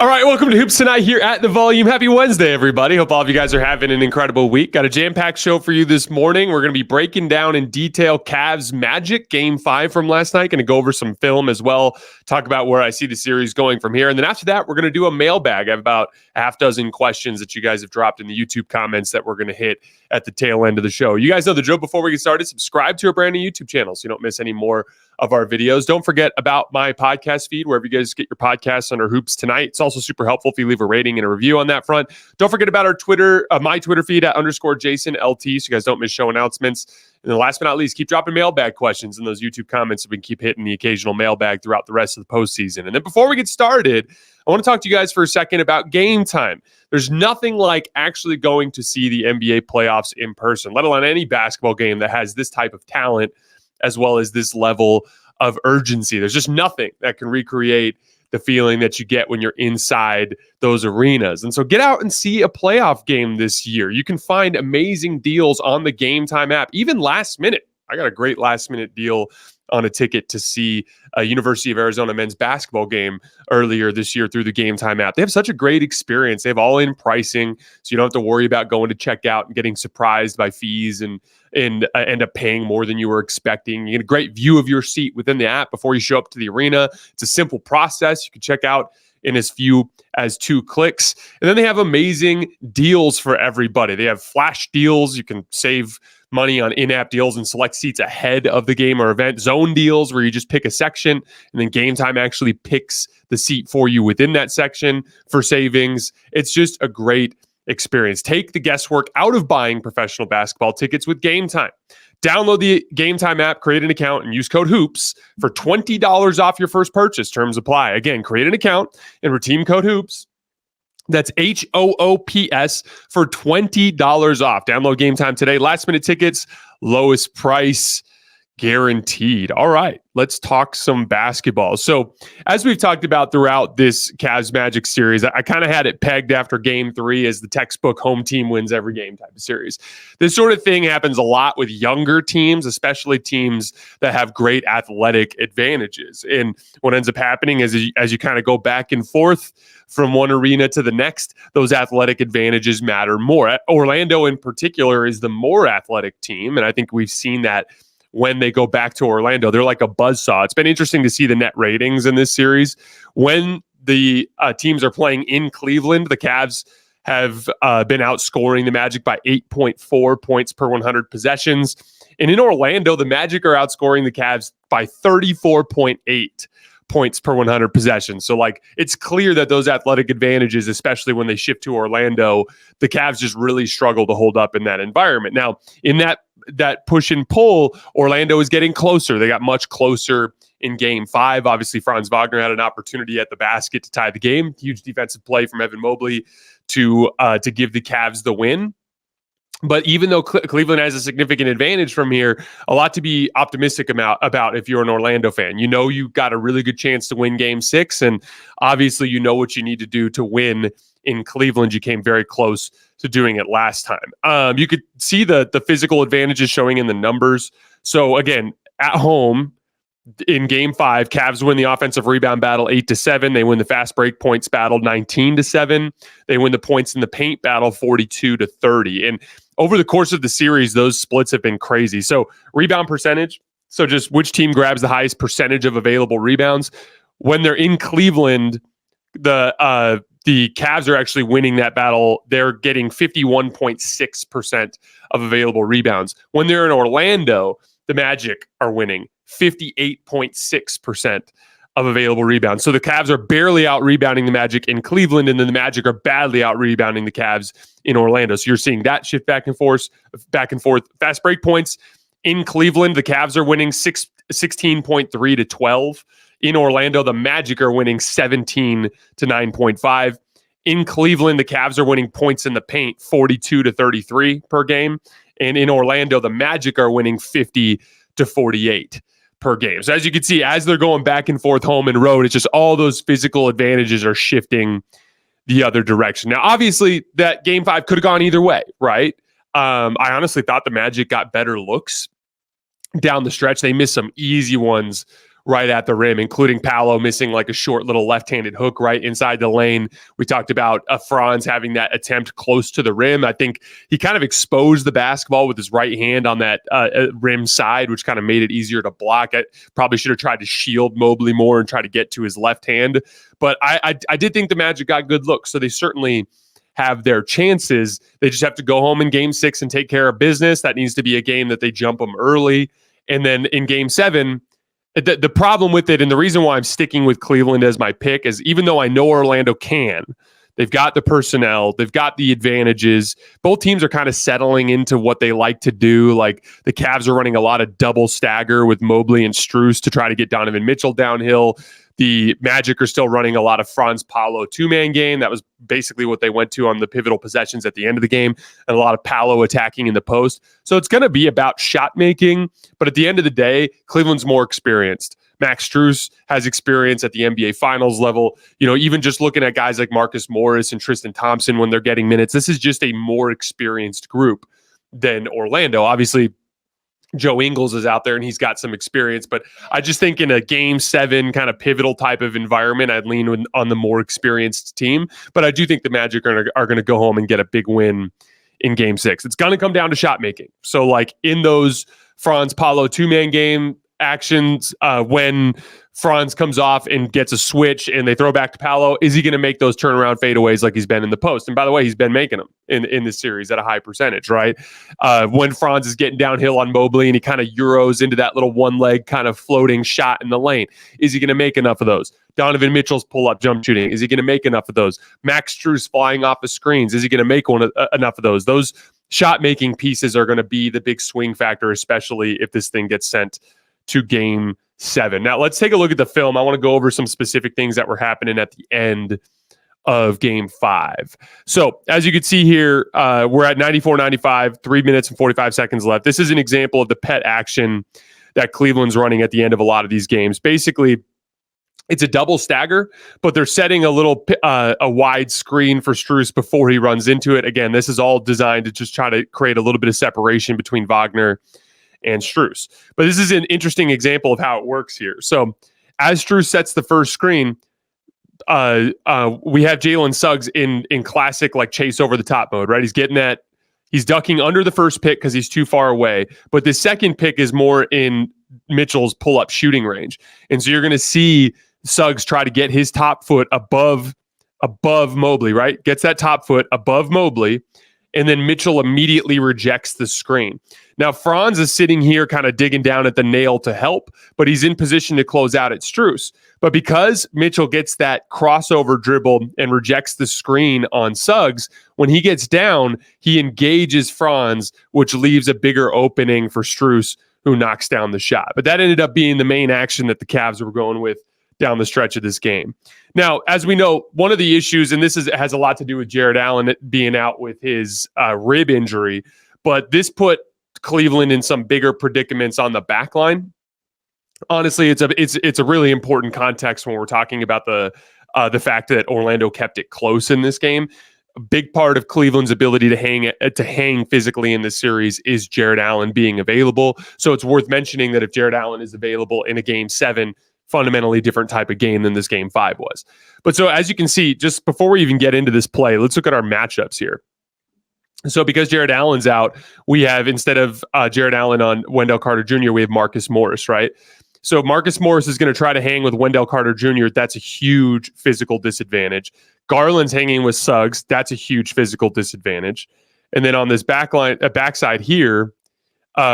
All right, welcome to Hoops Tonight here at The Volume. Happy Wednesday, everybody. Hope all of you guys are having an incredible week. Got a jam-packed show for you this morning. We're going to be breaking down in detail Cavs Magic Game 5 from last night. Going to go over some film as well, talk about where I see the series going from here. And then after that, we're going to do a mailbag. I have about a half dozen questions that you guys have dropped in the YouTube comments that we're going to hit at the tail end of the show. You guys know the drill. Before we get started, subscribe to our brand new YouTube channel so you don't miss any more of our videos. Don't forget about my podcast feed, wherever you guys get your podcasts under Hoops Tonight. It's also super helpful if you leave a rating and a review on that front. Don't forget about our Twitter, my Twitter feed at _JasonLT, so you guys don't miss show announcements. And then last but not least, keep dropping mailbag questions in those YouTube comments so we can keep hitting the occasional mailbag throughout the rest of the postseason. And then before we get started, I want to talk to you guys for a second about Game Time. There's nothing like actually going to see the NBA playoffs in person, let alone any basketball game that has this type of talent as well as this level of urgency. There's just nothing that can recreate the feeling that you get when you're inside those arenas. And so get out and see a playoff game this year. You can find amazing deals on the Game Time app, even last minute. I got a great last minute deal on a ticket to see a University of Arizona men's basketball game earlier this year through the Game Time app. They have such a great experience. They have all-in pricing, so you don't have to worry about going to check out and getting surprised by fees and end up paying more than you were expecting. You get a great view of your seat within the app before you show up to the arena. It's a simple process. You can check out in as few as 2 clicks. And then they have amazing deals for everybody. They have flash deals. You can save money on in-app deals and select seats ahead of the game or event. Zone deals where you just pick a section and then Game Time actually picks the seat for you within that section for savings. It's just a great experience. Take the guesswork out of buying professional basketball tickets with Game Time. Download the Game Time app, create an account, and use code HOOPS for $20 off your first purchase. Terms apply. Again, create an account and redeem code HOOPS. That's HOOPS for $20 off. Download Game Time today. Last minute tickets, lowest price guaranteed. All right, let's talk some basketball. So as we've talked about throughout this Cavs Magic series, I kind of had it pegged after Game 3 as the textbook home team wins every game type of series. This sort of thing happens a lot with younger teams, especially teams that have great athletic advantages. And what ends up happening is as you kind of go back and forth from one arena to the next, those athletic advantages matter more. Orlando in particular is the more athletic team, and I think we've seen that when they go back to Orlando. They're like a buzzsaw. It's been interesting to see the net ratings in this series. When the teams are playing in Cleveland, the Cavs have been outscoring the Magic by 8.4 points per 100 possessions. And in Orlando, the Magic are outscoring the Cavs by 34.8 points per 100 possessions. So like it's clear that those athletic advantages, especially when they shift to Orlando, the Cavs just really struggle to hold up in that environment. Now, in that push and pull, Orlando is getting closer. They got much closer in Game 5. Obviously, Franz Wagner had an opportunity at the basket to tie the game. Huge defensive play from Evan Mobley to give the Cavs the win. But even though Cleveland has a significant advantage from here, a lot to be optimistic about if you're an Orlando fan. You know you've got a really good chance to win Game 6, and obviously you know what you need to do to win in Cleveland. You came very close to doing it last time. You could see the physical advantages showing in the numbers. So again, at home, in Game 5, Cavs win the offensive rebound battle 8-7. They win the fast break points battle 19-7. They win the points in the paint battle 42-30. And over the course of the series, those splits have been crazy. So rebound percentage, so just which team grabs the highest percentage of available rebounds. When they're in Cleveland, the Cavs are actually winning that battle. They're getting 51.6% of available rebounds. When they're in Orlando, the Magic are winning 58.6% of available rebounds. So the Cavs are barely out rebounding the Magic in Cleveland, and then the Magic are badly out rebounding the Cavs in Orlando. So you're seeing that shift back and forth. Fast break points in Cleveland, the Cavs are winning 16.3 to 12. In Orlando, the Magic are winning 17 to 9.5. In Cleveland, the Cavs are winning points in the paint 42 to 33 per game. And in Orlando, the Magic are winning 50 to 48 per game. So as you can see, as they're going back and forth home and road, it's just all those physical advantages are shifting the other direction. Now, obviously, that Game 5 could have gone either way, right? I honestly thought the Magic got better looks down the stretch. They missed some easy ones right at the rim, including Paolo missing like a short little left-handed hook right inside the lane. We talked about Franz having that attempt close to the rim. I think he kind of exposed the basketball with his right hand on that rim side, which kind of made it easier to block. I probably should have tried to shield Mobley more and try to get to his left hand. But I did think the Magic got good looks, so they certainly have their chances. They just have to go home in game 6 and take care of business. That needs to be a game that they jump them early. And then in game 7, the problem with it, and the reason why I'm sticking with Cleveland as my pick, is even though I know Orlando can, they've got the personnel, they've got the advantages. Both teams are kind of settling into what they like to do. Like the Cavs are running a lot of double stagger with Mobley and Strus to try to get Donovan Mitchell downhill. The Magic are still running a lot of Franz Paolo two-man game. That was basically what they went to on the pivotal possessions at the end of the game, and a lot of Paolo attacking in the post. So it's going to be about shot making, but at the end of the day, Cleveland's more experienced. Max Strus has experience at the NBA Finals level. You know, even just looking at guys like Marcus Morris and Tristan Thompson when they're getting minutes, this is just a more experienced group than Orlando. Obviously, Joe Ingles is out there and he's got some experience, but I just think in a game 7 kind of pivotal type of environment, I'd lean on the more experienced team. But I do think the Magic are going to go home and get a big win in game 6. It's going to come down to shot making. So like in those Franz Paolo two-man game actions, when Franz comes off and gets a switch and they throw back to Paolo, is he going to make those turnaround fadeaways like he's been in the post? And by the way, he's been making them in this series at a high percentage, right? When Franz is getting downhill on Mobley and he kind of Euros into that little one leg kind of floating shot in the lane, is he going to make enough of those? Donovan Mitchell's pull-up jump shooting, is he going to make enough of those? Max Strus flying off the screens, is he going to make enough of those? Those shot-making pieces are going to be the big swing factor, especially if this thing gets sent to game 7. Now, let's take a look at the film. I want to go over some specific things that were happening at the end of game 5. So, as you can see here, we're at 94-95, 3 minutes and 45 seconds left. This is an example of the pet action that Cleveland's running at the end of a lot of these games. Basically, it's a double stagger, but they're setting a wide screen for Strus before he runs into it. Again, this is all designed to just try to create a little bit of separation between Wagner and Strus. But this is an interesting example of how it works here. So as Strus sets the first screen, we have Jalen Suggs in classic like chase over the top mode, right? He's ducking under the first pick because he's too far away. But the second pick is more in Mitchell's pull-up shooting range. And so you're going to see Suggs try to get his top foot above Mobley, right? Gets that top foot above Mobley, and then Mitchell immediately rejects the screen. Now, Franz is sitting here kind of digging down at the nail to help, but he's in position to close out at Strus. But because Mitchell gets that crossover dribble and rejects the screen on Suggs, when he gets down, he engages Franz, which leaves a bigger opening for Strus, who knocks down the shot. But that ended up being the main action that the Cavs were going with down the stretch of this game. Now, as we know, one of the issues, and this has a lot to do with Jared Allen being out with his rib injury, but this put Cleveland in some bigger predicaments on the back line. Honestly, it's a really important context when we're talking about the fact that Orlando kept it close in this game. A big part of Cleveland's ability to hang physically in this series is Jared Allen being available. So it's worth mentioning that if Jared Allen is available in a game 7, fundamentally different type of game than this game 5 was. But so as you can see, just before we even get into this play, let's look at our matchups here. So because Jared Allen's out, we have, instead of Jared Allen on Wendell Carter Jr., we have Marcus Morris, right? So Marcus Morris is going to try to hang with Wendell Carter Jr. That's a huge physical disadvantage. Garland's hanging with Suggs. That's a huge physical disadvantage. And then on this backside here,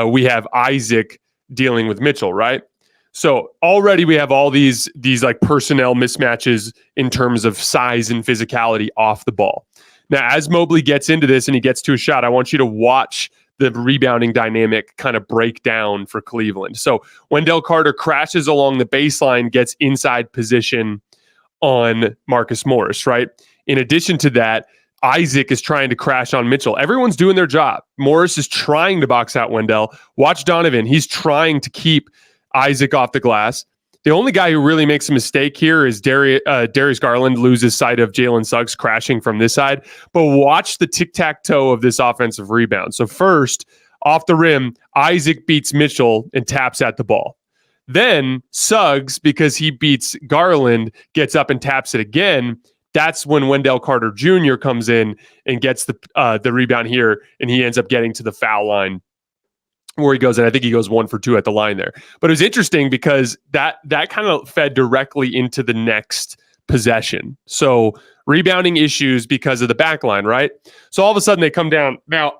we have Isaac dealing with Mitchell, right? So already we have all these like personnel mismatches in terms of size and physicality off the ball. Now, as Mobley gets into this and he gets to a shot, I want you to watch the rebounding dynamic kind of break down for Cleveland. So Wendell Carter crashes along the baseline, gets inside position on Marcus Morris, right? In addition to that, Isaac is trying to crash on Mitchell. Everyone's doing their job. Morris is trying to box out Wendell. Watch Donovan. He's trying to keep Isaac off the glass. The only guy who really makes a mistake here is Darius Garland loses sight of Jalen Suggs crashing from this side. But watch the tic-tac-toe of this offensive rebound. So first, off the rim, Isaac beats Mitchell and taps at the ball. Then Suggs, because he beats Garland, gets up and taps it again. That's when Wendell Carter Jr. comes in and gets the rebound here, and he ends up getting to the foul line where he goes, and I think he goes 1 for 2 at the line there. But it was interesting because that kind of fed directly into the next possession. So rebounding issues because of the back line, right? So all of a sudden they come down. Now,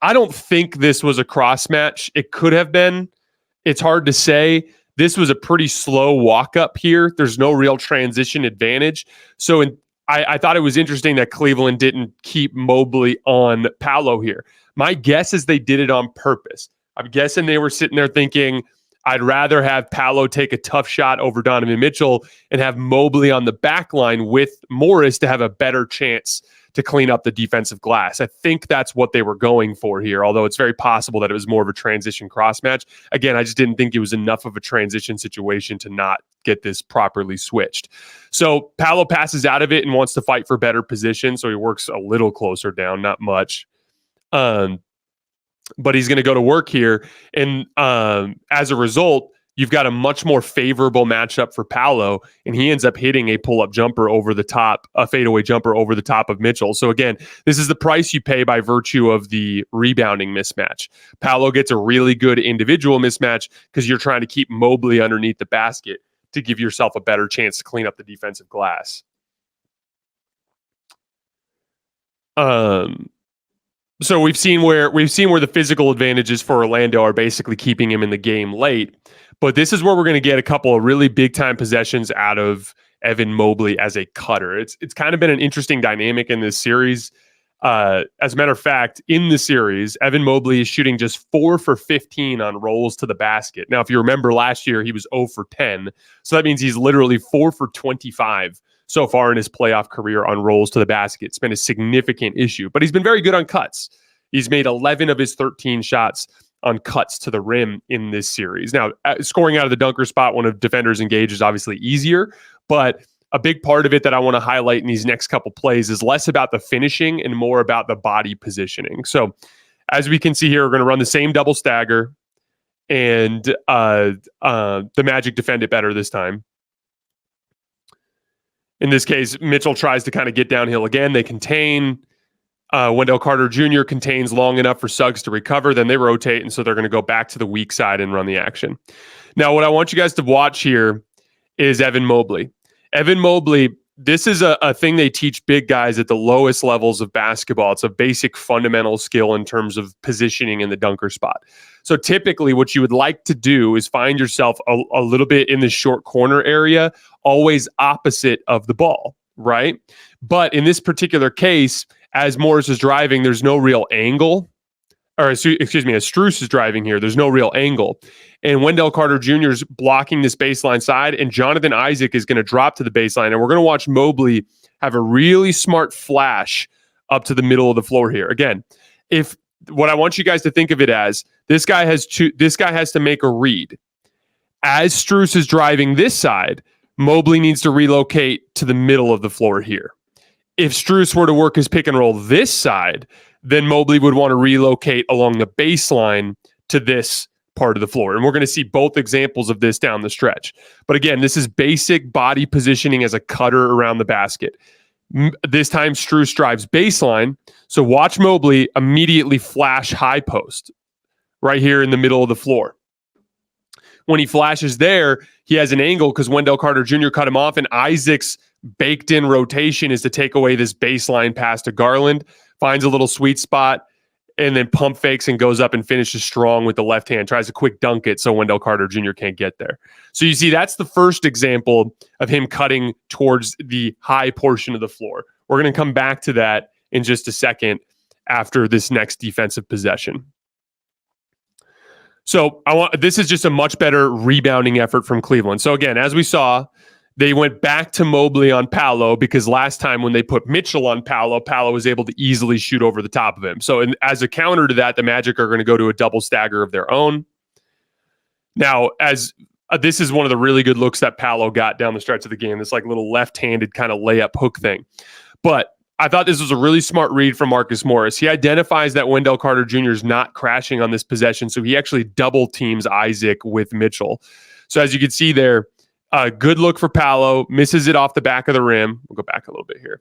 I don't think this was a cross match. It could have been. It's hard to say. This was a pretty slow walk up here. There's no real transition advantage. So I thought it was interesting that Cleveland didn't keep Mobley on Paolo here. My guess is they did it on purpose. I'm guessing they were sitting there thinking, I'd rather have Paolo take a tough shot over Donovan Mitchell and have Mobley on the back line with Morris to have a better chance to clean up the defensive glass. I think that's what they were going for here, although it's very possible that it was more of a transition cross match. Again, I just didn't think it was enough of a transition situation to not get this properly switched. So Paolo passes out of it and wants to fight for better position, so he works a little closer down, not much. But he's going to go to work here. And as a result, you've got a much more favorable matchup for Paolo, and he ends up hitting a pull-up jumper over the top, a fadeaway jumper over the top of Mitchell. So again, this is the price you pay by virtue of the rebounding mismatch. Paolo gets a really good individual mismatch because you're trying to keep Mobley underneath the basket to give yourself a better chance to clean up the defensive glass. So we've seen where the physical advantages for Orlando are basically keeping him in the game late. But this is where we're going to get a couple of really big time possessions out of Evan Mobley as a cutter. It's kind of been an interesting dynamic in this series. As a matter of fact, in the series, Evan Mobley is shooting just 4 for 15 on rolls to the basket. Now, if you remember last year, he was 0 for 10. So that means he's literally 4 for 25 so far in his playoff career on rolls to the basket. It's been a significant issue, but he's been very good on cuts. He's made 11 of his 13 shots on cuts to the rim in this series. Now, scoring out of the dunker spot when a defender's engaged is obviously easier, but a big part of it that I want to highlight in these next couple plays is less about the finishing and more about the body positioning. So as we can see here, we're going to run the same double stagger, and the Magic defend it better this time. In this case, Mitchell tries to kind of get downhill again. They contain. Wendell Carter Jr. contains long enough for Suggs to recover. Then they rotate, and so they're going to go back to the weak side and run the action. Now, what I want you guys to watch here is Evan Mobley. Evan Mobley, this is a thing they teach big guys at the lowest levels of basketball. It's a basic fundamental skill in terms of positioning in the dunker spot. So typically what you would like to do is find yourself a little bit in the short corner area, always opposite of the ball, right? But in this particular case, as Morris is driving, there's no real angle. Or excuse me, as Strus is driving here, there's no real angle. And Wendell Carter Jr. is blocking this baseline side, and Jonathan Isaac is going to drop to the baseline. And we're going to watch Mobley have a really smart flash up to the middle of the floor here. Again, if what I want you guys to think of it as, this guy has to make a read. As Strus is driving this side, Mobley needs to relocate to the middle of the floor here. If Strus were to work his pick and roll this side, then Mobley would want to relocate along the baseline to this part of the floor. And we're going to see both examples of this down the stretch. But again, this is basic body positioning as a cutter around the basket. This time Strus drives baseline. So watch Mobley immediately flash high post right here in the middle of the floor. When he flashes there, he has an angle because Wendell Carter Jr. cut him off, and Isaac's baked in rotation is to take away this baseline pass to Garland, finds a little sweet spot, and then pump fakes and goes up and finishes strong with the left hand, tries to quick dunk it so Wendell Carter Jr. can't get there. So you see, that's the first example of him cutting towards the high portion of the floor. We're going to come back to that in just a second after this next defensive possession. So this is just a much better rebounding effort from Cleveland. So again, as we saw, they went back to Mobley on Paolo because last time when they put Mitchell on Paolo, Paolo was able to easily shoot over the top of him. So as a counter to that, the Magic are going to go to a double stagger of their own. Now, as this is one of the really good looks that Paolo got down the stretch of the game, this like little left-handed kind of layup hook thing. But I thought this was a really smart read from Marcus Morris. He identifies that Wendell Carter Jr. is not crashing on this possession, so he actually double teams Isaac with Mitchell. So as you can see there, good look for Paolo, misses it off the back of the rim. We'll go back a little bit here.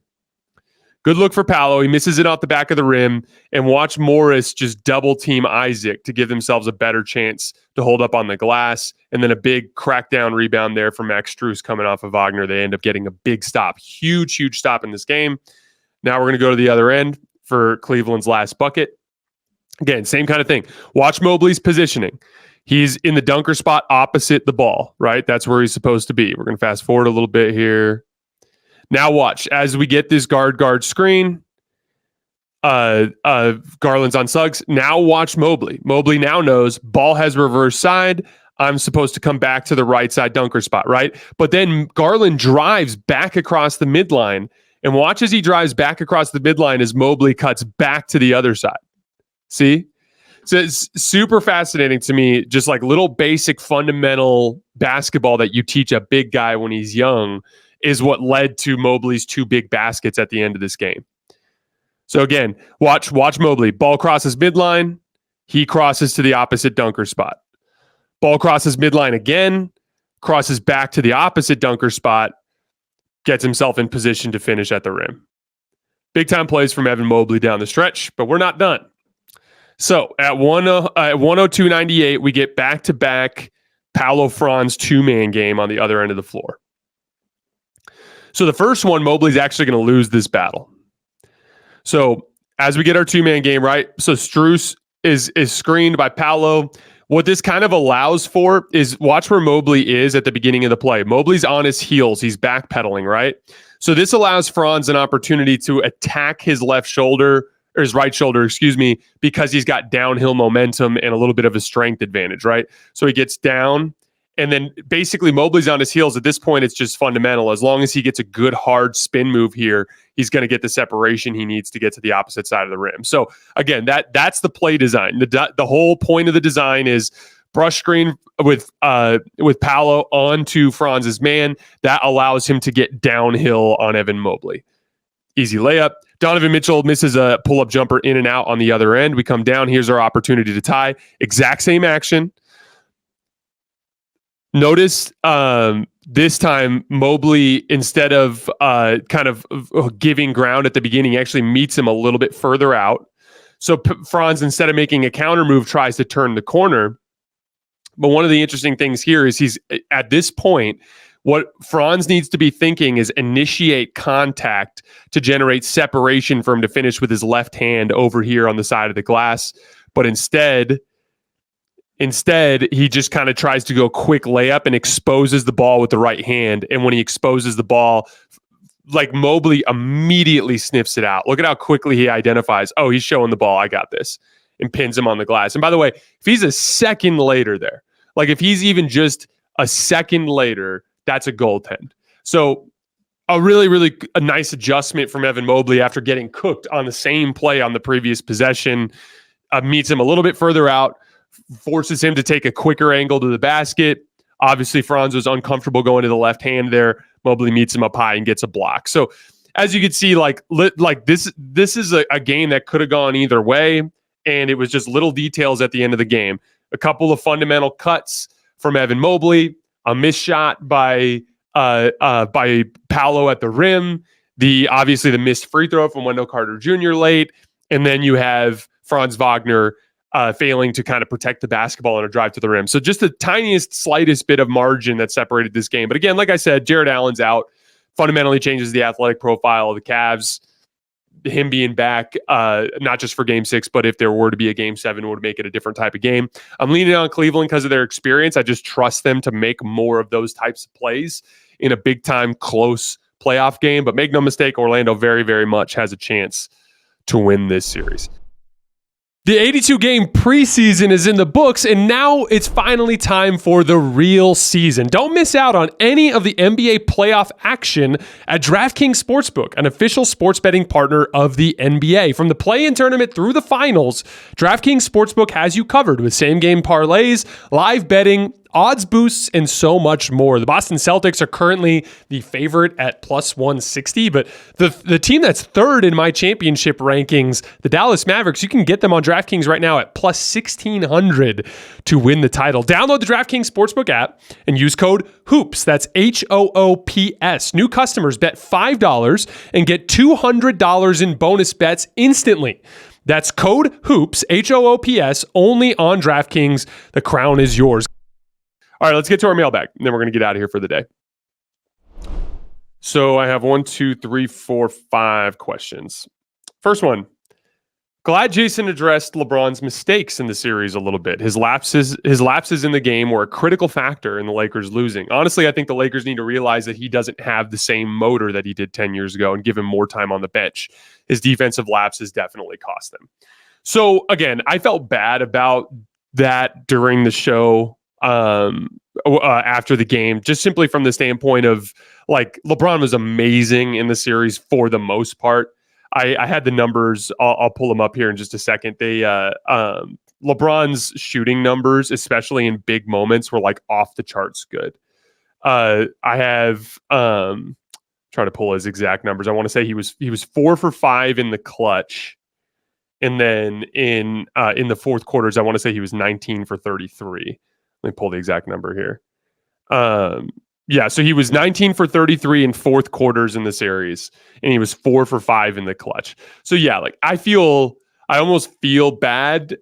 Good look for Paolo. He misses it off the back of the rim. And watch Morris just double team Isaac to give themselves a better chance to hold up on the glass. And then a big crackdown rebound there from Max Strus coming off of Wagner. They end up getting a big stop. Huge stop in this game. Now we're going to go to the other end for Cleveland's last bucket. Again, same kind of thing. Watch Mobley's positioning. He's in the dunker spot opposite the ball, right? That's where he's supposed to be. We're going to fast forward a little bit here. Now watch, as we get this guard screen, Garland's on Suggs. Now watch Mobley. Mobley now knows ball has reverse side. I'm supposed to come back to the right side dunker spot, right? But then Garland drives back across the midline, and watch as he drives back across the midline as Mobley cuts back to the other side. See? So it's super fascinating to me, just like little basic fundamental basketball that you teach a big guy when he's young is what led to Mobley's 2 big baskets at the end of this game. So again, watch Mobley. Ball crosses midline. He crosses to the opposite dunker spot. Ball crosses midline again, crosses back to the opposite dunker spot, gets himself in position to finish at the rim. Big time plays from Evan Mobley down the stretch, but we're not done. So at 102.98, we get back-to-back Paolo Franz 2-man game on the other end of the floor. So the first one, Mobley's actually going to lose this battle. So as we get our 2-man game, right? So Strus is screened by Paolo. What this kind of allows for is watch where Mobley is at the beginning of the play. Mobley's on his heels. He's backpedaling, right? So this allows Franz an opportunity to attack his left shoulder, or his right shoulder, excuse me, because he's got downhill momentum and a little bit of a strength advantage, right? So he gets down. And then basically Mobley's on his heels. At this point, it's just fundamental. As long as he gets a good hard spin move here, he's going to get the separation he needs to get to the opposite side of the rim. So again, that's the play design. The whole point of the design is brush screen with Paolo onto Franz's man. That allows him to get downhill on Evan Mobley. Easy layup. Donovan Mitchell misses a pull-up jumper in and out on the other end. We come down. Here's our opportunity to tie. Exact same action. Notice this time Mobley, instead of kind of giving ground at the beginning, actually meets him a little bit further out. So Franz, instead of making a counter move, tries to turn the corner. But one of the interesting things here is he's at this point, what Franz needs to be thinking is initiate contact to generate separation for him to finish with his left hand over here on the side of the glass. But instead, he just kind of tries to go quick layup and exposes the ball with the right hand. And when he exposes the ball, like Mobley immediately sniffs it out. Look at how quickly he identifies, oh, he's showing the ball, I got this, and pins him on the glass. And by the way, if he's a second later there, like if he's even just a second later, that's a goaltend. So a really a nice adjustment from Evan Mobley after getting cooked on the same play on the previous possession. Meets him a little bit further out, forces him to take a quicker angle to the basket. Obviously, Franz was uncomfortable going to the left hand there. Mobley meets him up high and gets a block. So as you can see, like this is a game that could have gone either way, and it was just little details at the end of the game. A couple of fundamental cuts from Evan Mobley, a missed shot by Paolo at the rim, obviously the missed free throw from Wendell Carter Jr. late, and then you have Franz Wagner failing to kind of protect the basketball on a drive to the rim. So just the tiniest, slightest bit of margin that separated this game. But again, like I said, Jared Allen's out. Fundamentally changes the athletic profile of the Cavs. Him being back, not just for Game 6, but if there were to be a Game 7, would make it a different type of game. I'm leaning on Cleveland because of their experience. I just trust them to make more of those types of plays in a big-time, close playoff game. But make no mistake, Orlando very, very much has a chance to win this series. The 82-game preseason is in the books, and now it's finally time for the real season. Don't miss out on any of the NBA playoff action at DraftKings Sportsbook, an official sports betting partner of the NBA. From the play-in tournament through the finals, DraftKings Sportsbook has you covered with same-game parlays, live betting, odds boosts and so much more. The Boston Celtics are currently the favorite at plus 160, but the team that's third in my championship rankings, the Dallas Mavericks, you can get them on DraftKings right now at plus 1,600 to win the title. Download the DraftKings Sportsbook app and use code HOOPS. That's HOOPS. New customers bet $5 and get $200 in bonus bets instantly. That's code HOOPS, HOOPS, only on DraftKings. The crown is yours. All right, let's get to our mailbag, and then we're going to get out of here for the day. So I have 5 questions. First one. Glad Jason addressed LeBron's mistakes in the series a little bit. His lapses in the game were a critical factor in the Lakers losing. Honestly, I think the Lakers need to realize that he doesn't have the same motor that he did 10 years ago and give him more time on the bench. His defensive lapses definitely cost them. So again, I felt bad about that during the show after the game, just simply from the standpoint of like LeBron was amazing in the series for the most part. I had the numbers. I'll pull them up here in just a second. They LeBron's shooting numbers, especially in big moments, were like off the charts good. I have trying to pull his exact numbers. I want to say he was 4 for 5 in the clutch, and then in the fourth quarters, I want to say he was 19 for 33. Let me pull the exact number here. Yeah, so he was 19 for 33 in fourth quarters in the series, and he was 4 for 5 in the clutch. So yeah, like I almost feel bad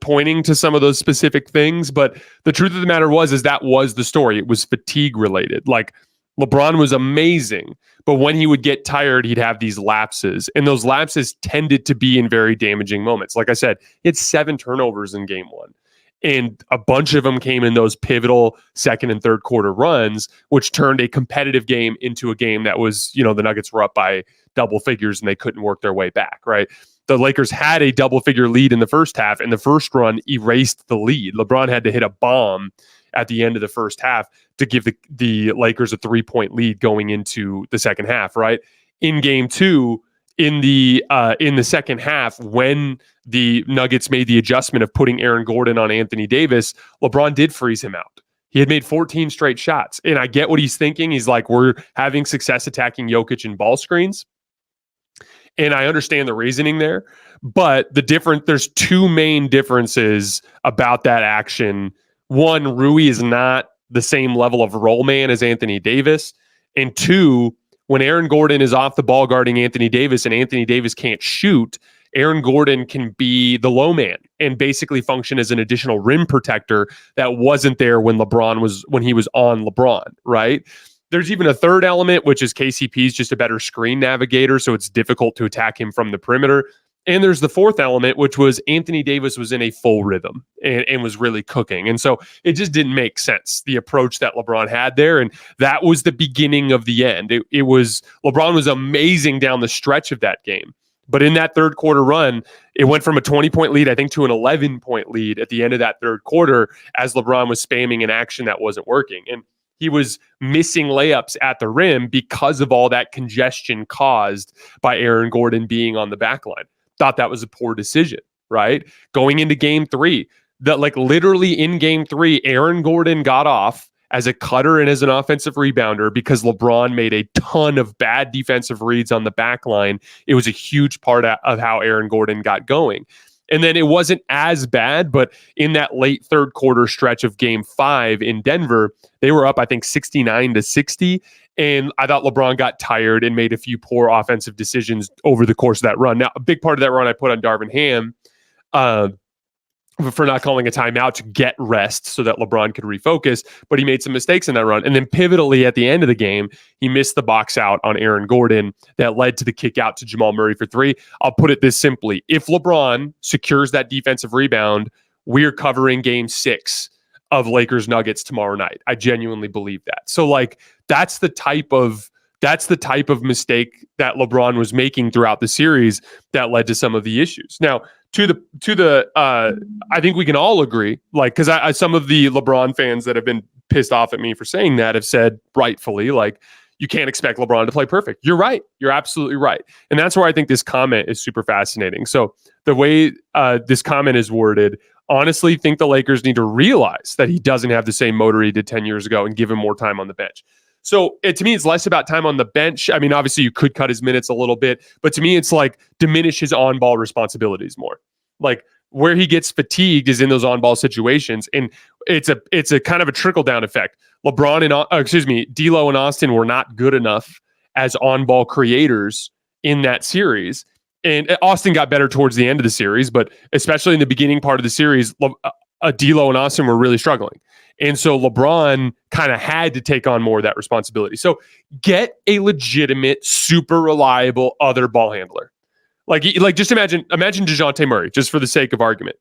pointing to some of those specific things, but the truth of the matter is that was the story. It was fatigue related. Like LeBron was amazing, but when he would get tired, he'd have these lapses, and those lapses tended to be in very damaging moments. Like I said, he had 7 turnovers in game 1. And a bunch of them came in those pivotal second and third quarter runs, which turned a competitive game into a game that was, the Nuggets were up by double figures and they couldn't work their way back, right? The Lakers had a double figure lead in the first half, and the first run erased the lead. LeBron had to hit a bomb at the end of the first half to give the Lakers a 3-point lead going into the second half, right? In game 2, in the second half, when the Nuggets made the adjustment of putting Aaron Gordon on Anthony Davis, LeBron did freeze him out. He had made 14 straight shots. And I get what he's thinking. He's like, we're having success attacking Jokic in ball screens. And I understand the reasoning there. But there's 2 main differences about that action. One, Rui is not the same level of role man as Anthony Davis. And 2, when Aaron Gordon is off the ball guarding Anthony Davis and Anthony Davis can't shoot, Aaron Gordon can be the low man and basically function as an additional rim protector that wasn't there when he was on LeBron, right? There's even a third element, which is KCP is just a better screen navigator, so it's difficult to attack him from the perimeter. And there's the fourth element, which was Anthony Davis was in a full rhythm and was really cooking. And so it just didn't make sense, the approach that LeBron had there. And that was the beginning of the end. LeBron was amazing down the stretch of that game. But in that third quarter run, it went from a 20-point lead, I think, to an 11-point lead at the end of that third quarter as LeBron was spamming an action that wasn't working. And he was missing layups at the rim because of all that congestion caused by Aaron Gordon being on the back line. Thought that was a poor decision, right? Going into game 3, literally in game 3, Aaron Gordon got off as a cutter and as an offensive rebounder because LeBron made a ton of bad defensive reads on the back line. It was a huge part of how Aaron Gordon got going. And then it wasn't as bad, but in that late third quarter stretch of game 5 in Denver, they were up, I think, 69-60. And I thought LeBron got tired and made a few poor offensive decisions over the course of that run. Now, a big part of that run I put on Darvin Ham for not calling a timeout to get rest so that LeBron could refocus, but he made some mistakes in that run. And then pivotally at the end of the game, he missed the box out on Aaron Gordon that led to the kick out to Jamal Murray for 3. I'll put it this simply. If LeBron secures that defensive rebound, we're covering game 6 of Lakers Nuggets tomorrow night. I genuinely believe that. So that's the type of mistake that LeBron was making throughout the series that led to some of the issues. Now, I think we can all agree, because some of the LeBron fans that have been pissed off at me for saying that have said rightfully, you can't expect LeBron to play perfect. You're right. You're absolutely right. And that's where I think this comment is super fascinating. So the way this comment is worded, honestly think the Lakers need to realize that he doesn't have the same motor he did 10 years ago and give him more time on the bench. So to me, it's less about time on the bench. I mean, obviously you could cut his minutes a little bit, but to me, it's like diminish his on-ball responsibilities more. Like where he gets fatigued is in those on-ball situations. And it's a kind of a trickle-down effect. D'Lo and Austin were not good enough as on-ball creators in that series. And Austin got better towards the end of the series, but especially in the beginning part of the series, D'Lo and Austin were really struggling. And so LeBron kind of had to take on more of that responsibility. So get a legitimate, super reliable other ball handler. Like just imagine DeJounte Murray, just for the sake of argument.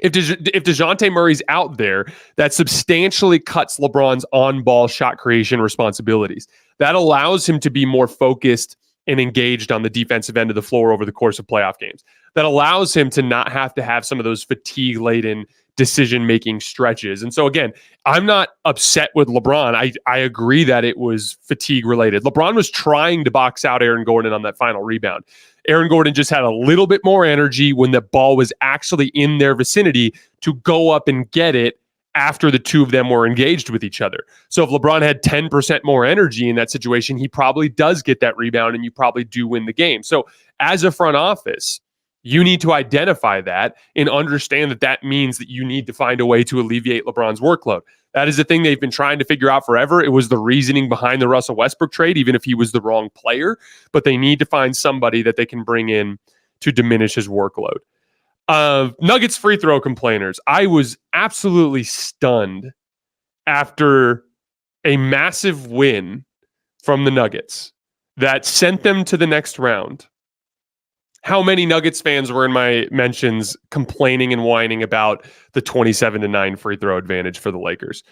If DeJounte Murray's out there, that substantially cuts LeBron's on-ball shot creation responsibilities. That allows him to be more focused and engaged on the defensive end of the floor over the course of playoff games. That allows him to not have to have some of those fatigue-laden decision-making stretches. And so again, I'm not upset with LeBron. I agree that it was fatigue-related. LeBron was trying to box out Aaron Gordon on that final rebound. Aaron Gordon just had a little bit more energy when the ball was actually in their vicinity to go up and get it after the two of them were engaged with each other. So if LeBron had 10% more energy in that situation, he probably does get that rebound and you probably do win the game. So as a front office, you need to identify that and understand that that means that you need to find a way to alleviate LeBron's workload. That is the thing they've been trying to figure out forever. It was the reasoning behind the Russell Westbrook trade, even if he was the wrong player. But they need to find somebody that they can bring in to diminish his workload. Nuggets free throw complainers. I was absolutely stunned after a massive win from the Nuggets that sent them to the next round. How many Nuggets fans were in my mentions complaining and whining about the 27-9 free throw advantage for the Lakers?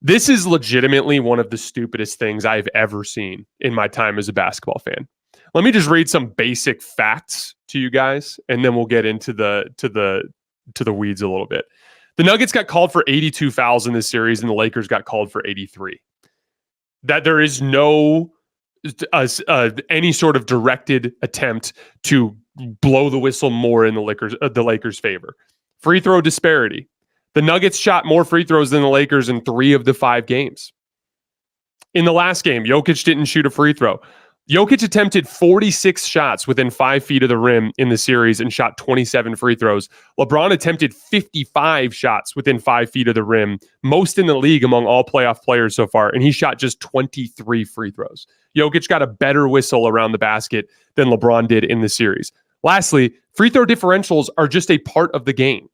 This is legitimately one of the stupidest things I've ever seen in my time as a basketball fan. Let me just read some basic facts to you guys, and then we'll get into the weeds a little bit. The Nuggets got called for 82 fouls in this series, and the Lakers got called for 83. That there is no any sort of directed attempt to blow the whistle more in the Lakers' favor. Free throw disparity. The Nuggets shot more free throws than the Lakers in 3 of the 5 games. In the last game, Jokic didn't shoot a free throw. Jokic attempted 46 shots within 5 feet of the rim in the series and shot 27 free throws. LeBron attempted 55 shots within 5 feet of the rim, most in the league among all playoff players so far, and he shot just 23 free throws. Jokic got a better whistle around the basket than LeBron did in the series. Lastly, free throw differentials are just a part of the game.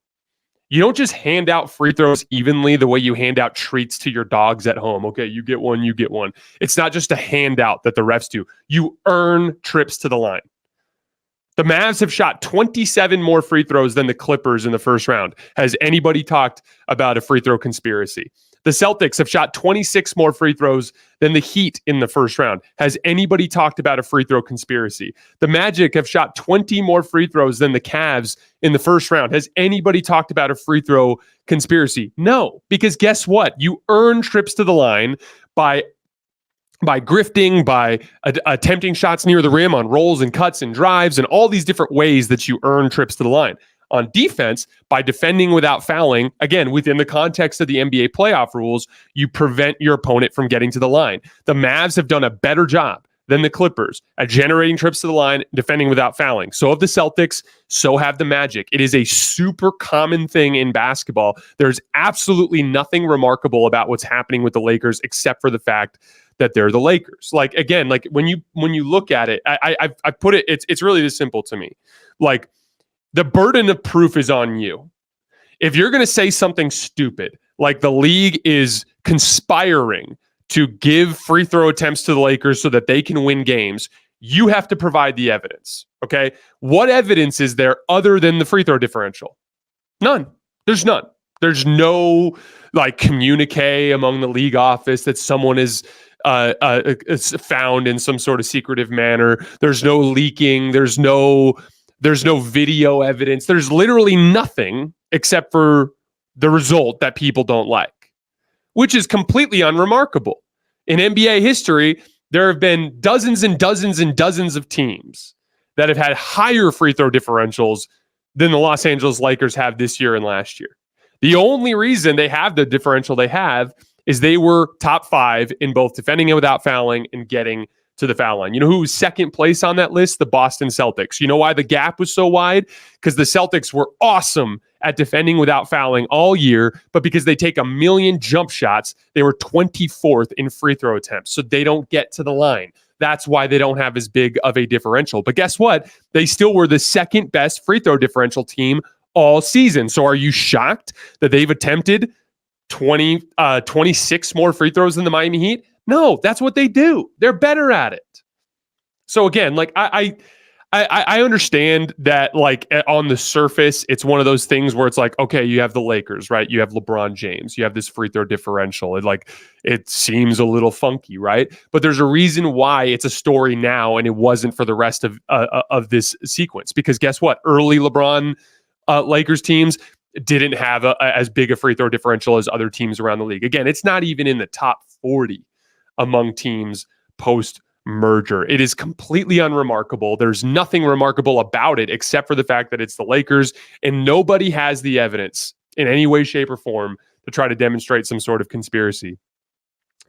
You don't just hand out free throws evenly the way you hand out treats to your dogs at home. Okay, you get one, you get one. It's not just a handout that the refs do. You earn trips to the line. The Mavs have shot 27 more free throws than the Clippers in the first round. Has anybody talked about a free throw conspiracy? The Celtics have shot 26 more free throws than the Heat in the first round. Has anybody talked about a free throw conspiracy? The Magic have shot 20 more free throws than the Cavs in the first round. Has anybody talked about a free throw conspiracy? No, because guess what? You earn trips to the line by grifting, by attempting shots near the rim on rolls and cuts and drives and all these different ways that you earn trips to the line. On defense, by defending without fouling, again, within the context of the NBA playoff rules, you prevent your opponent from getting to the line. The Mavs have done a better job than the Clippers at generating trips to the line, defending without fouling. So have the Celtics, so have the Magic. It is a super common thing in basketball. There's absolutely nothing remarkable about what's happening with the Lakers except for the fact that they're the Lakers. Like, again, like when you look at it, I put it, it's really this simple to me. Like, the burden of proof is on you. If you're going to say something stupid, like the league is conspiring to give free throw attempts to the Lakers so that they can win games, you have to provide the evidence, okay? What evidence is there other than the free throw differential? None. There's none. There's no like communique among the league office that someone is found in some sort of secretive manner. There's no leaking. There's no video evidence. There's literally nothing except for the result that people don't like, which is completely unremarkable. In NBA history, there have been dozens and dozens and dozens of teams that have had higher free throw differentials than the Los Angeles Lakers have this year and last year. The only reason they have the differential they have is they were top 5 in both defending it without fouling and getting to the foul line. You know who was second place on that list? The Boston Celtics. You know why the gap was so wide? Because the Celtics were awesome at defending without fouling all year, but because they take a million jump shots, they were 24th in free throw attempts. So they don't get to the line. That's why they don't have as big of a differential. But guess what? They still were the second best free throw differential team all season. So are you shocked that they've attempted 26 more free throws than the Miami Heat? No, that's what they do. They're better at it. So again, like I understand that, like, on the surface, it's one of those things where it's like, okay, you have the Lakers, right? You have LeBron James. You have this free throw differential. It seems a little funky, right? But there's a reason why it's a story now, and it wasn't for the rest of this sequence. Because guess what? Early LeBron Lakers teams didn't have as big a free throw differential as other teams around the league. Again, it's not even in the top 40 among teams post merger. It is completely unremarkable. There's nothing remarkable about it except for the fact that it's the Lakers, and nobody has the evidence in any way, shape, or form to try to demonstrate some sort of conspiracy.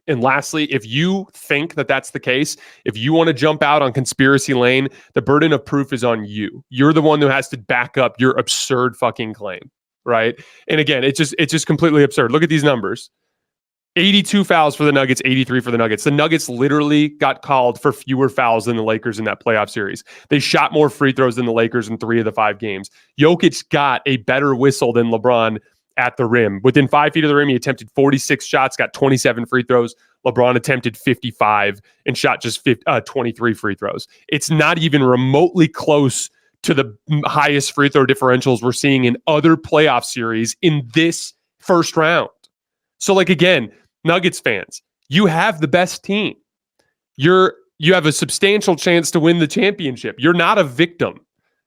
And lastly, if you think that that's the case, if you want to jump out on conspiracy lane, the burden of proof is on you. You're the one who has to back up your absurd fucking claim, right? And again, it's just completely absurd. Look at these numbers. 82 fouls for the Nuggets, 83 for the Nuggets. The Nuggets literally got called for fewer fouls than the Lakers in that playoff series. They shot more free throws than the Lakers in 3 of the 5 games. Jokic got a better whistle than LeBron at the rim. Within 5 feet of the rim, he attempted 46 shots, got 27 free throws. LeBron attempted 55 and shot just 23 free throws. It's not even remotely close to the highest free throw differentials we're seeing in other playoff series in this first round. So, like, again, Nuggets fans, you have the best team. You have a substantial chance to win the championship. You're not a victim.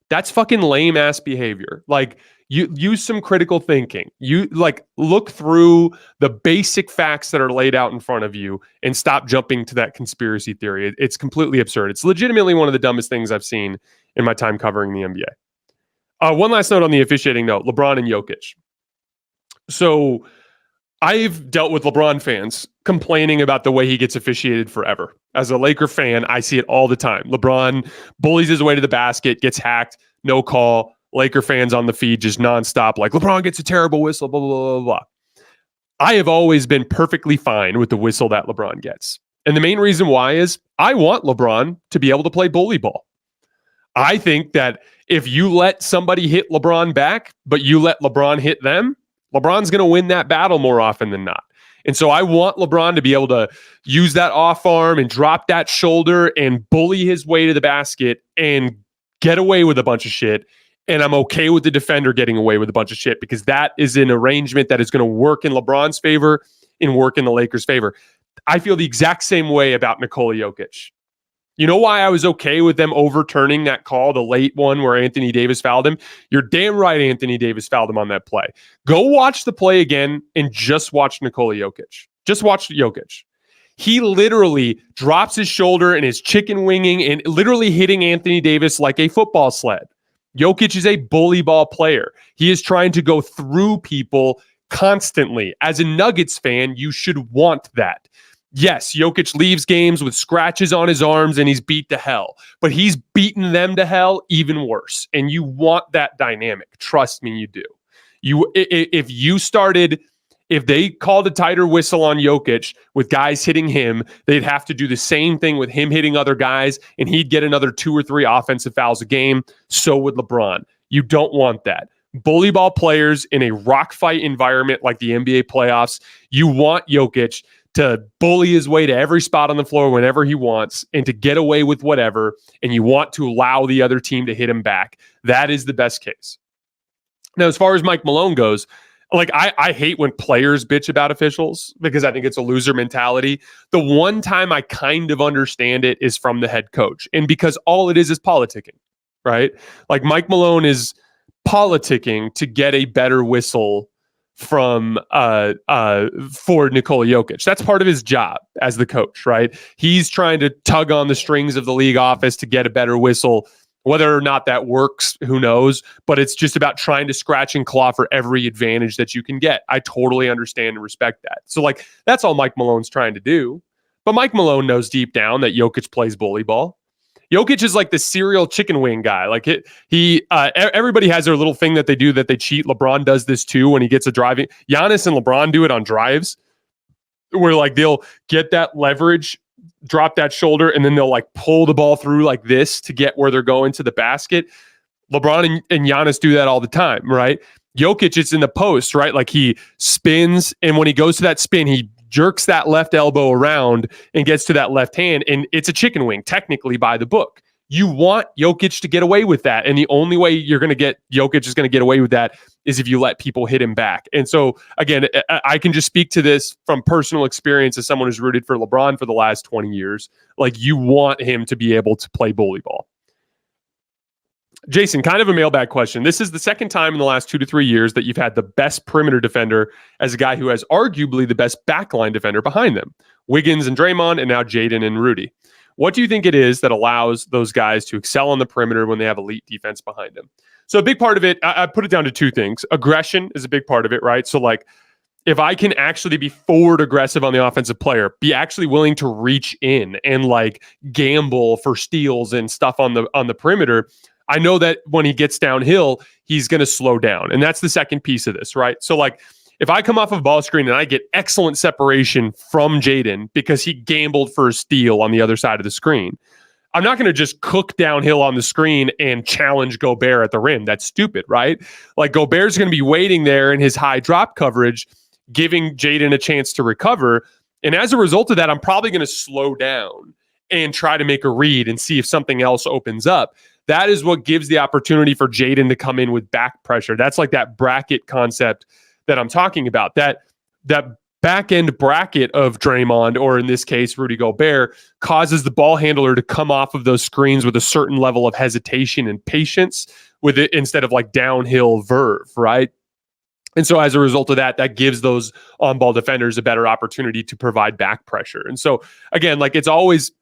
That's fucking lame ass behavior. Like, you use some critical thinking. You look through the basic facts that are laid out in front of you and stop jumping to that conspiracy theory. It's completely absurd. It's legitimately one of the dumbest things I've seen in my time covering the NBA. One last note on the officiating note, LeBron and Jokic. So I've dealt with LeBron fans complaining about the way he gets officiated forever. As a Laker fan, I see it all the time. LeBron bullies his way to the basket, gets hacked, no call. Laker fans on the feed just nonstop, like, LeBron gets a terrible whistle, blah, blah, blah, blah. I have always been perfectly fine with the whistle that LeBron gets. And the main reason why is I want LeBron to be able to play bully ball. I think that if you let somebody hit LeBron back, but you let LeBron hit them, LeBron's going to win that battle more often than not. And so I want LeBron to be able to use that off arm and drop that shoulder and bully his way to the basket and get away with a bunch of shit. And I'm okay with the defender getting away with a bunch of shit because that is an arrangement that is going to work in LeBron's favor and work in the Lakers' favor. I feel the exact same way about Nikola Jokic. You know why I was okay with them overturning that call, the late one where Anthony Davis fouled him? You're damn right Anthony Davis fouled him on that play. Go watch the play again and just watch Nikola Jokic. Just watch Jokic. He literally drops his shoulder and is chicken winging and literally hitting Anthony Davis like a football sled. Jokic is a bully ball player. He is trying to go through people constantly. As a Nuggets fan, you should want that. Yes, Jokic leaves games with scratches on his arms and he's beat to hell, but he's beaten them to hell even worse. And you want that dynamic. Trust me, you do. If they called a tighter whistle on Jokic with guys hitting him, they'd have to do the same thing with him hitting other guys, and he'd get another 2 or 3 offensive fouls a game. So would LeBron. You don't want that. Bully ball players in a rock fight environment like the NBA playoffs, you want Jokic to bully his way to every spot on the floor whenever he wants and to get away with whatever, and you want to allow the other team to hit him back. That is the best case. Now, as far as Mike Malone goes, like, I hate when players bitch about officials because I think it's a loser mentality. The one time I kind of understand it is from the head coach, and because all it is politicking, right? Like, Mike Malone is politicking to get a better whistle from for Nikola Jokic. That's part of his job as the coach, right? He's trying to tug on the strings of the league office to get a better whistle Whether or not that works, who knows? But it's just about trying to scratch and claw for every advantage that you can get. I totally understand and respect that. So, like, that's all Mike Malone's trying to do. But Mike Malone knows deep down that Jokic plays bully ball. Jokic is like the serial chicken wing guy. Like everybody has their little thing that they do that they cheat. LeBron does this too when he gets a driving. Giannis and LeBron do it on drives where like they'll get that leverage, drop that shoulder, and then they'll like pull the ball through like this to get where they're going to the basket. LeBron and Giannis do that all the time, right? Jokic, it's in the post, right? Like he spins, and when he goes to that spin, he jerks that left elbow around and gets to that left hand, and it's a chicken wing, technically by the book. You want Jokic to get away with that, and the only way you're going to get Jokic is going to get away with that is if you let people hit him back. And so, again, I can just speak to this from personal experience as someone who's rooted for LeBron for the last 20 years. Like, you want him to be able to play bully ball. Jason, kind of a mailbag question. This is the second time in the last 2 to 3 years that you've had the best perimeter defender as a guy who has arguably the best backline defender behind them. Wiggins and Draymond, and now Jaden and Rudy. What do you think it is that allows those guys to excel on the perimeter when they have elite defense behind them? So a big part of it, I put it down to two things. Aggression is a big part of it, right? So like, if I can actually be forward aggressive on the offensive player, be actually willing to reach in and like gamble for steals and stuff on the perimeter, I know that when he gets downhill, he's going to slow down. And that's the second piece of this, right? So like, if I come off of a ball screen and I get excellent separation from Jaden because he gambled for a steal on the other side of the screen, I'm not going to just cook downhill on the screen and challenge Gobert at the rim. That's stupid, right? Like, Gobert's going to be waiting there in his high drop coverage, giving Jaden a chance to recover. And as a result of that, I'm probably going to slow down and try to make a read and see if something else opens up. That is what gives the opportunity for Jaden to come in with back pressure. That's like that bracket concept that I'm talking about. That back end bracket of Draymond, or in this case, Rudy Gobert, causes the ball handler to come off of those screens with a certain level of hesitation and patience with it instead of like downhill verve, right? And so as a result of that, that gives those on-ball defenders a better opportunity to provide back pressure. And so again, like, it's always,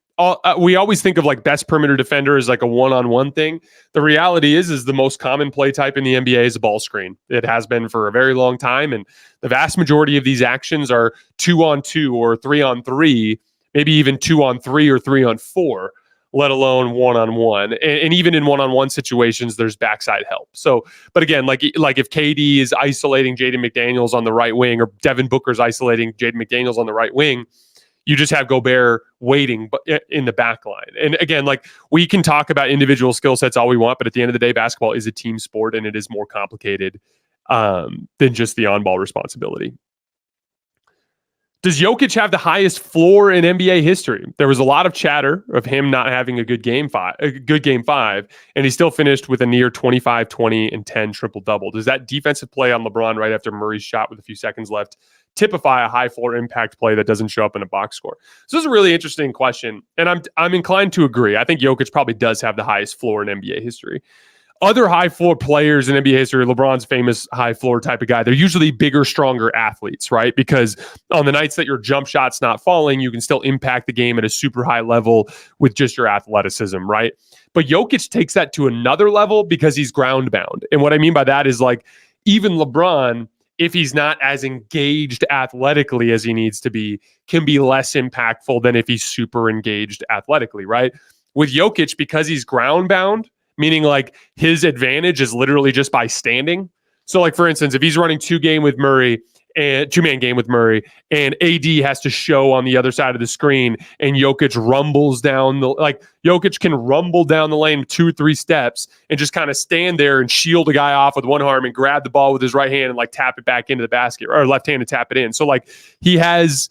we always think of like best perimeter defender as like a one-on-one thing. The reality is the most common play type in the NBA is a ball screen. It has been for a very long time. And the vast majority of these actions are 2-on-2 or 3-on-3, maybe even 2-on-3 or 3-on-4, let alone 1-on-1. And even in 1-on-1 situations, there's backside help. So, but again, like if KD is isolating Jaden McDaniels on the right wing, or Devin Booker's isolating Jaden McDaniels on the right wing, you just have Gobert waiting in the back line. And again, like, we can talk about individual skill sets all we want, but at the end of the day, basketball is a team sport, and it is more complicated than just the on-ball responsibility. Does Jokic have the highest floor in NBA history? There was a lot of chatter of him not having a good game five, and he still finished with a near 25, 20, and 10 triple-double. Does that defensive play on LeBron right after Murray's shot with a few seconds left typify a high floor impact play that doesn't show up in a box score? So this is a really interesting question, and I'm inclined to agree. I think Jokic probably does have the highest floor in NBA history. Other high floor players in NBA history, LeBron's famous high floor type of guy, they're usually bigger, stronger athletes, right? Because on the nights that your jump shot's not falling, you can still impact the game at a super high level with just your athleticism, right? But Jokic takes that to another level because he's ground bound. And what I mean by that is, like, even LeBron, if he's not as engaged athletically as he needs to be, can be less impactful than if he's super engaged athletically, right? With Jokic, because he's ground bound, meaning like his advantage is literally just by standing. So like, for instance, if he's running two-man game with Murray and AD has to show on the other side of the screen, and Jokic can rumble down the lane 2 or 3 steps and just kind of stand there and shield a guy off with one arm and grab the ball with his right hand and like tap it back into the basket, or left hand to tap it in. So like, he has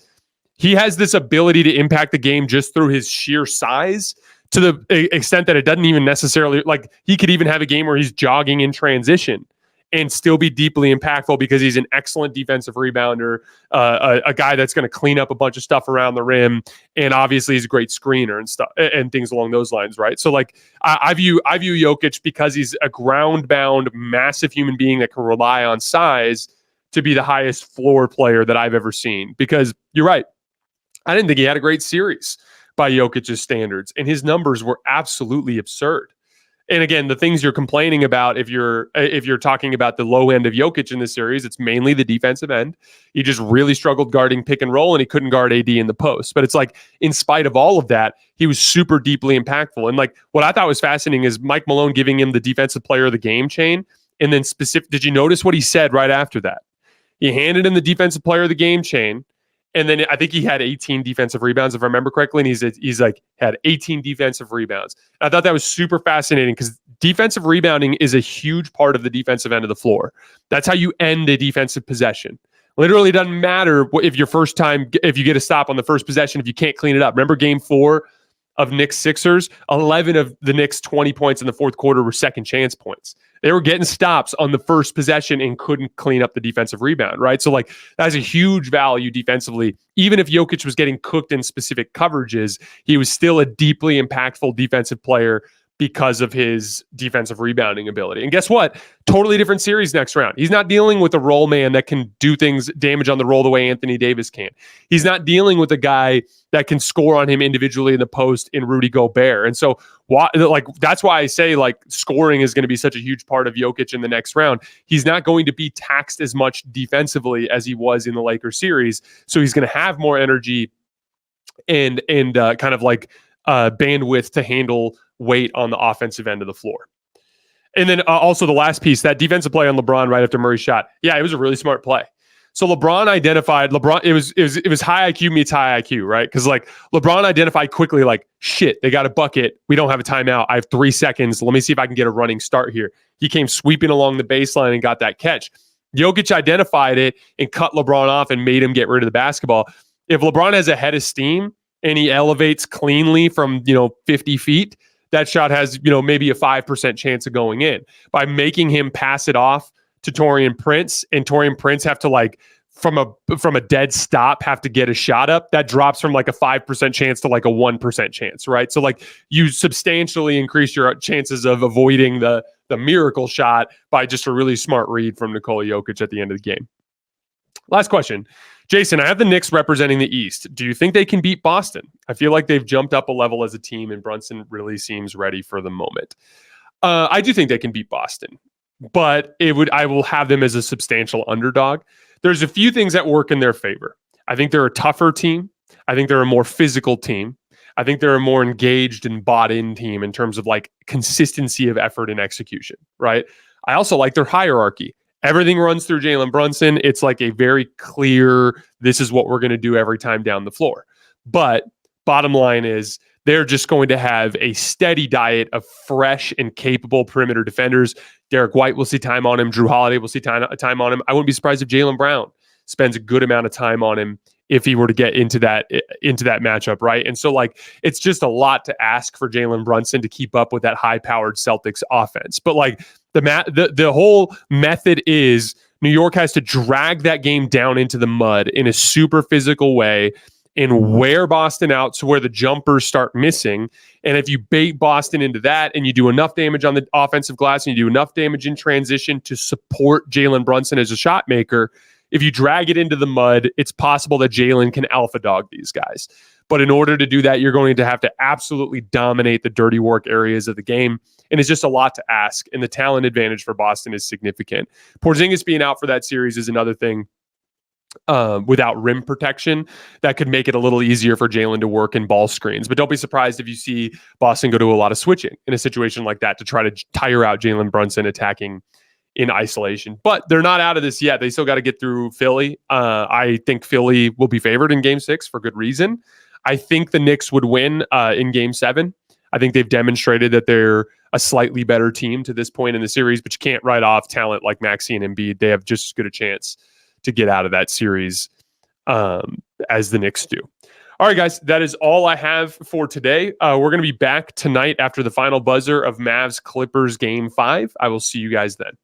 this ability to impact the game just through his sheer size, to the extent that it doesn't even necessarily, like, he could even have a game where he's jogging in transition and still be deeply impactful because he's an excellent defensive rebounder, a guy that's going to clean up a bunch of stuff around the rim, and obviously he's a great screener and stuff and things along those lines, right? So like, I view Jokic, because he's a ground-bound, massive human being that can rely on size, to be the highest floor player that I've ever seen. Because you're right, I didn't think he had a great series by Jokic's standards, and his numbers were absolutely absurd. And again, the things you're complaining about, if you're talking about the low end of Jokic in this series, it's mainly the defensive end. He just really struggled guarding pick and roll, and he couldn't guard AD in the post. But it's like, in spite of all of that, he was super deeply impactful. And like, what I thought was fascinating is Mike Malone giving him the defensive player of the game chain. And then did you notice what he said right after that? He handed him the defensive player of the game chain. And then I think he had 18 defensive rebounds, if I remember correctly. And he's like, had 18 defensive rebounds. I thought that was super fascinating because defensive rebounding is a huge part of the defensive end of the floor. That's how you end a defensive possession. Literally doesn't matter if if you get a stop on the first possession, if you can't clean it up. Remember game 4 of Knicks Sixers? 11 of the Knicks' 20 points in the fourth quarter were second chance points. They were getting stops on the first possession and couldn't clean up the defensive rebound, right? So like, that's a huge value defensively. Even if Jokic was getting cooked in specific coverages, he was still a deeply impactful defensive player because of his defensive rebounding ability. And guess what? Totally different series next round. He's not dealing with a roll man that can do damage on the roll the way Anthony Davis can. He's not dealing with a guy that can score on him individually in the post in Rudy Gobert. And so that's why I say like scoring is going to be such a huge part of Jokic in the next round. He's not going to be taxed as much defensively as he was in the Lakers series. So he's going to have more energy and kind of like bandwidth to handle weight on the offensive end of the floor. And then also the last piece, that defensive play on LeBron right after Murray shot. Yeah, it was a really smart play. So LeBron identified, it was high IQ meets high IQ, right? Because like LeBron identified quickly, like, shit, they got a bucket. We don't have a timeout. I have 3 seconds. Let me see if I can get a running start here. He came sweeping along the baseline and got that catch. Jokic identified it and cut LeBron off and made him get rid of the basketball. If LeBron has a head of steam and he elevates cleanly from 50 feet, that shot has, maybe a 5% chance of going in. By making him pass it off to Taurean Prince, and Taurean Prince have to like from a dead stop have to get a shot up, that drops from like a 5% chance to like a 1% chance, right? So like you substantially increase your chances of avoiding the miracle shot by just a really smart read from Nikola Jokic at the end of the game. Last question. Jason, I have the Knicks representing the East. Do you think they can beat Boston? I feel like they've jumped up a level as a team, and Brunson really seems ready for the moment. I do think they can beat Boston, but I will have them as a substantial underdog. There's a few things that work in their favor. I think they're a tougher team. I think they're a more physical team. I think they're a more engaged and bought-in team in terms of like consistency of effort and execution, right? I also like their hierarchy. Everything runs through Jalen Brunson. It's like a very clear, this is what we're going to do every time down the floor. But bottom line is they're just going to have a steady diet of fresh and capable perimeter defenders. Derek White will see time on him. Drew Holiday will see time on him. I wouldn't be surprised if Jaylen Brown spends a good amount of time on him if he were to get into that matchup, right? And so like it's just a lot to ask for Jalen Brunson to keep up with that high-powered Celtics offense. But like the whole method is New York has to drag that game down into the mud in a super physical way and wear Boston out to where the jumpers start missing. And if you bait Boston into that and you do enough damage on the offensive glass and you do enough damage in transition to support Jalen Brunson as a shot maker, if you drag it into the mud, it's possible that Jalen can alpha dog these guys. But in order to do that, you're going to have to absolutely dominate the dirty work areas of the game. And it's just a lot to ask. And the talent advantage for Boston is significant. Porzingis being out for that series is another thing. Without rim protection, that could make it a little easier for Jalen to work in ball screens. But don't be surprised if you see Boston go to a lot of switching in a situation like that to try to tire out Jalen Brunson attacking in isolation. But they're not out of this yet. They still got to get through Philly. I think Philly will be favored in Game 6 for good reason. I think the Knicks would win in Game 7. I think they've demonstrated that they're a slightly better team to this point in the series, but you can't write off talent like Maxey and Embiid. They have just as good a chance to get out of that series as the Knicks do. All right, guys, that is all I have for today. We're going to be back tonight after the final buzzer of Mavs Clippers Game 5. I will see you guys then.